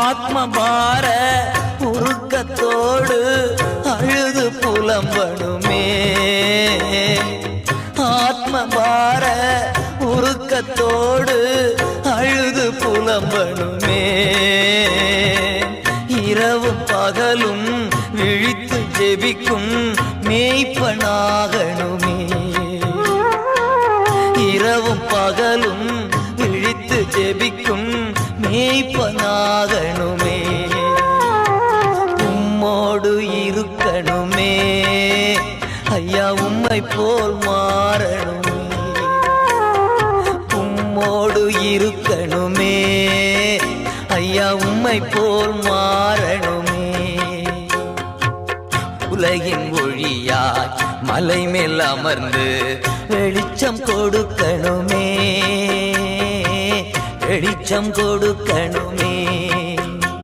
ஆத்மபார உருக்கத்தோடு அழுது புலம்பணுமே. ஆத்மபார உருக்கத்தோடு அழுது புலம்பணுமே. இரவும் பகலும் விழித்து ஜெபிக்கும் மேய்ப்பனாகணுமே. இரவும் பகலும் விழித்து ஜெபிக்கும் மேய்ப்பனாகணுமே. உம்மோடு இருக்கணுமே ஐயா, உம்மை போல் மாறணுமே. உம்மோடு இருக்கணுமே ஐயா, உம்மை போல் மாறணுமே. உலகின் ஒளியாய் மலை மேல் அமர்ந்து வெளிச்சம் கொடுக்கணுமே. வெளிச்சம் கொடுக்கணுமே.